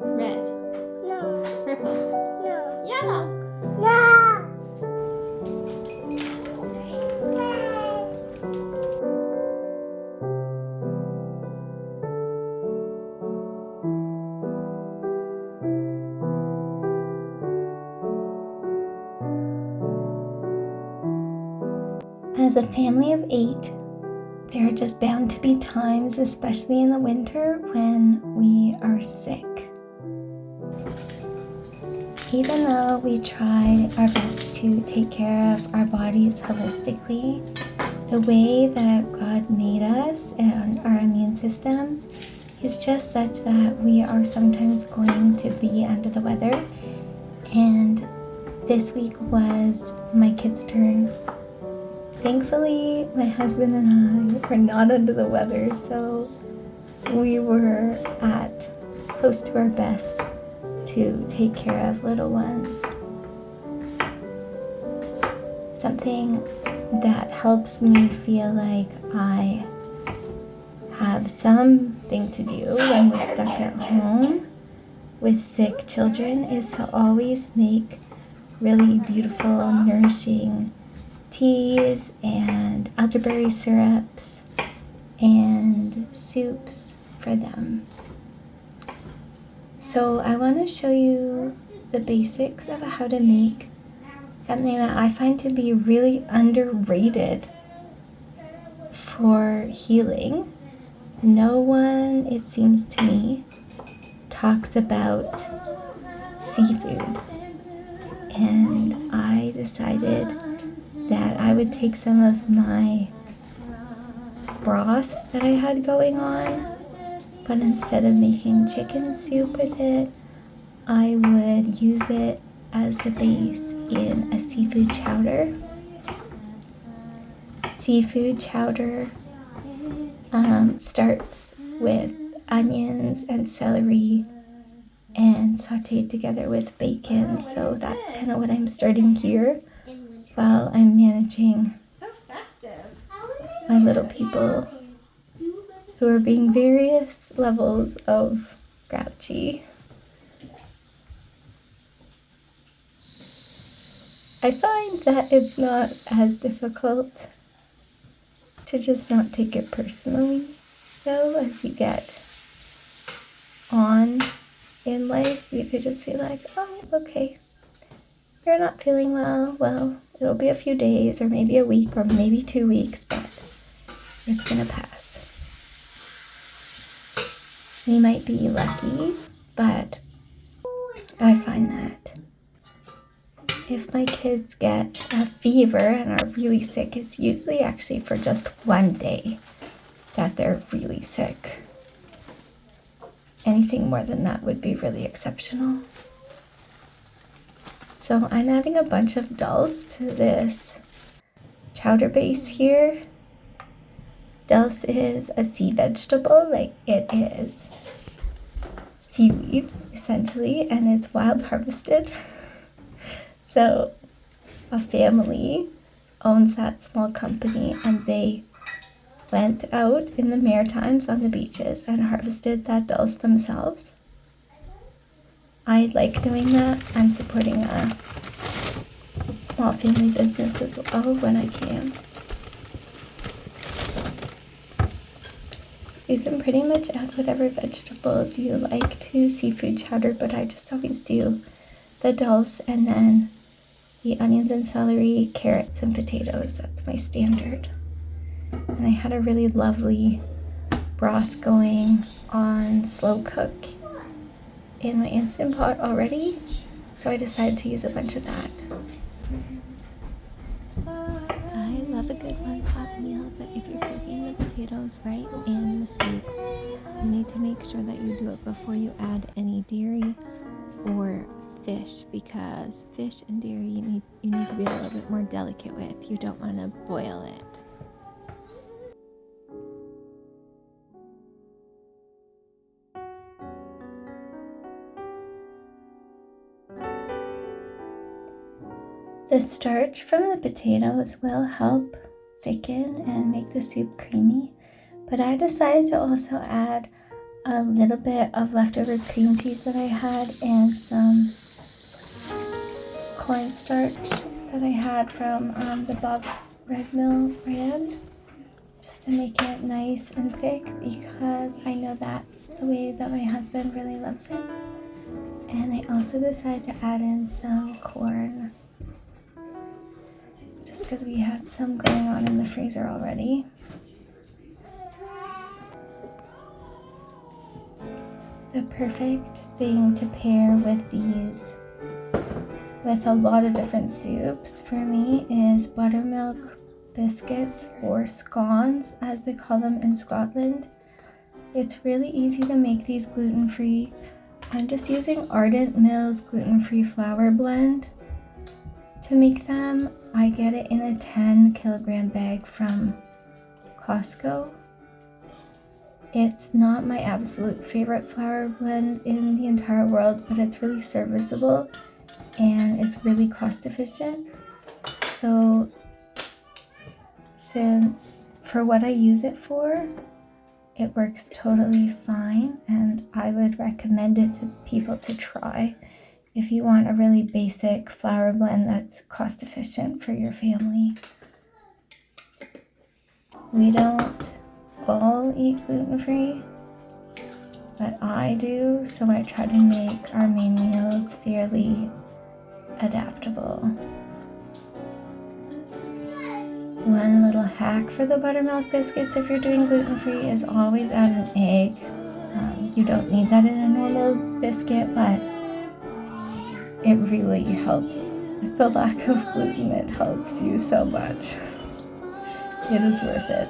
Red. No. Purple. No. Yellow. No. As a family of 8, there are just bound to be times, especially in the winter, when we are sick. Even though we try our best to take care of our bodies holistically, the way that God made us and our immune systems is just such that we are sometimes going to be under the weather. And this week was my kids' turn. Thankfully, my husband and I were not under the weather, so we were at close to our best to take care of little ones. Something that helps me feel like I have something to do when we're stuck at home with sick children is to always make really beautiful, nourishing teas and elderberry syrups and soups for them. So I want to show you the basics of how to make something that I find to be really underrated for healing. No one, it seems to me, talks about seafood, and I decided that I would take some of my broth that I had going on, but instead of making chicken soup with it, I would use it as the base in a seafood chowder. Seafood chowder starts with onions and celery and sauteed together with bacon, so that's kind of what I'm starting here while I'm managing my little people who are being various levels of grouchy. I find that it's not as difficult to just not take it personally, though, as you get on in life. You could just be like, oh, okay, you're not feeling well, it'll be a few days or maybe a week or maybe 2 weeks, but it's gonna pass. We might be lucky, but I find that if my kids get a fever and are really sick, it's usually actually for just one day that they're really sick. Anything more than that would be really exceptional. So I'm adding a bunch of dulse to this chowder base here. Dulse is a sea vegetable, like it is seaweed essentially, and it's wild harvested. So a family owns that small company, and they went out in the Maritimes on the beaches and harvested that dulse themselves. I like doing that. I'm supporting a small family business as well when I can. You can pretty much add whatever vegetables you like to seafood chowder, but I just always do the dulse and then the onions and celery, carrots and potatoes. That's my standard. And I had a really lovely broth going on slow cook in my Instant Pot already, so I decided to use a bunch of that. I love a good one-pot meal, but if you're cooking the potatoes right in the soup, you need to make sure that you do it before you add any dairy or fish, because fish and dairy you need to be a little bit more delicate with. You don't want to boil it. The starch from the potatoes will help thicken and make the soup creamy, but I decided to also add a little bit of leftover cream cheese that I had and some cornstarch that I had from the Bob's Red Mill brand, just to make it nice and thick, because I know that's the way that my husband really loves it. And I also decided to add in some corn, just because we had some going on in the freezer already. The perfect thing to pair with these, with a lot of different soups for me, is buttermilk biscuits, or scones as they call them in Scotland. It's really easy to make these gluten-free. I'm just using Ardent Mills gluten-free flour blend to make them. I get it in a 10-kilogram bag from Costco. It's not my absolute favorite flour blend in the entire world, but it's really serviceable and it's really cost efficient. So since for what I use it for, it works totally fine, and I would recommend it to people to try if you want a really basic flour blend that's cost efficient for your family. We don't all eat gluten-free, but I do, so I try to make our main meals fairly adaptable. One little hack for the buttermilk biscuits if you're doing gluten-free is always add an egg. You don't need that in a normal biscuit, but it really helps. With the lack of gluten, it helps you so much. It is worth it.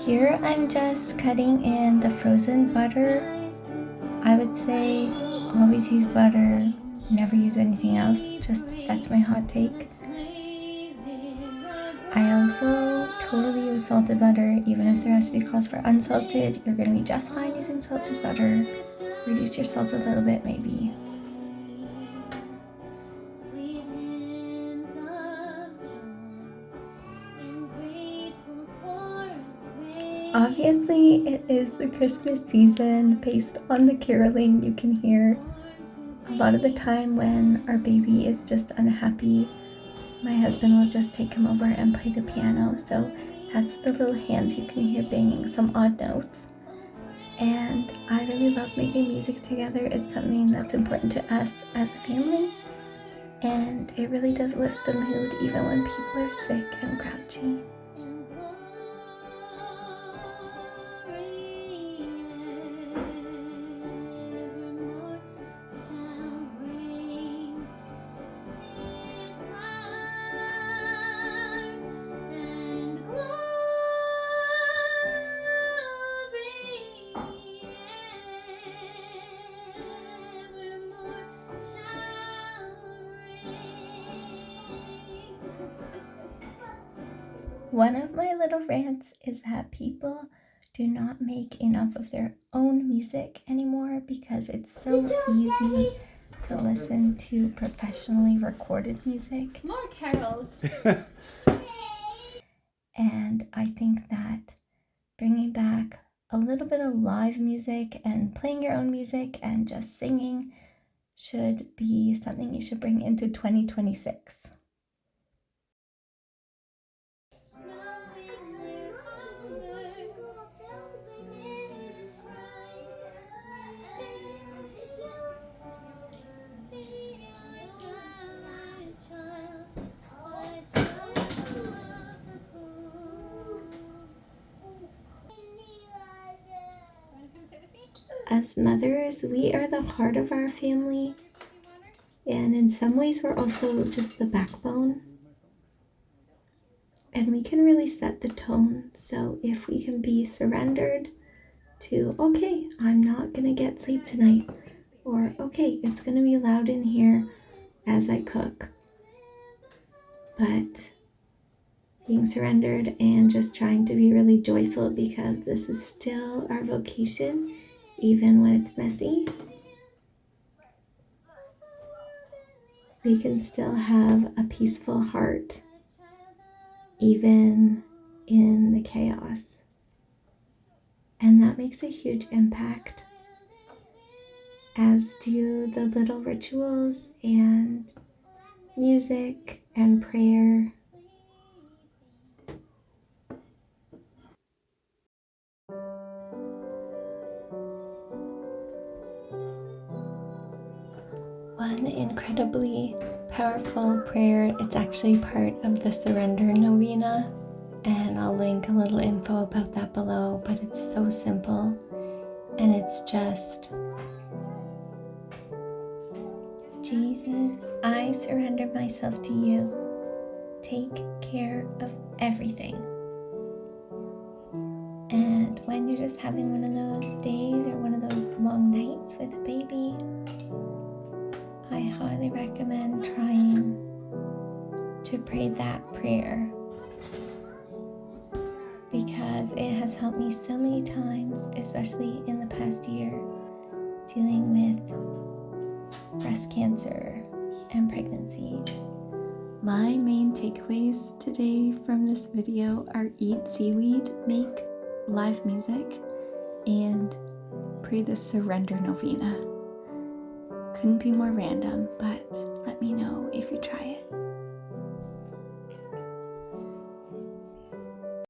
Here I'm just cutting in the frozen butter. I would say always use butter, never use anything else. Just that's my hot take. I also totally use salted butter, even if the recipe calls for unsalted. You're gonna be just fine using salted butter. Reduce your salt a little bit maybe. Obviously, it is the Christmas season. Based on the caroling you can hear, a lot of the time when our baby is just unhappy, my husband will just take him over and play the piano. So that's the little hands you can hear banging some odd notes. And I really love making music together. It's something that's important to us as a family. And it really does lift the mood even when people are sick and grouchy. One of my little rants is that people do not make enough of their own music anymore because it's so easy to listen to professionally recorded music. More carols. And I think that bringing back a little bit of live music and playing your own music and just singing should be something you should bring into 2026. As mothers, we are the heart of our family, and in some ways we're also just the backbone, and we can really set the tone. So if we can be surrendered to, okay, I'm not gonna get sleep tonight, or okay, it's gonna be loud in here as I cook, but being surrendered and just trying to be really joyful, because this is still our vocation, even when it's messy. We can still have a peaceful heart, even in the chaos. And that makes a huge impact, as do the little rituals and music and prayer. One incredibly powerful prayer, it's actually part of the surrender novena, and I'll link a little info about that below, but it's so simple, and it's just, Jesus, I surrender myself to you. Take care of everything. And when you're just having one of those days or one of those long nights with a baby, I highly recommend trying to pray that prayer, because it has helped me so many times, especially in the past year, dealing with breast cancer and pregnancy. My main takeaways today from this video are: eat seaweed, make live music, and pray the surrender novena. Couldn't be more random, but let me know if you try it.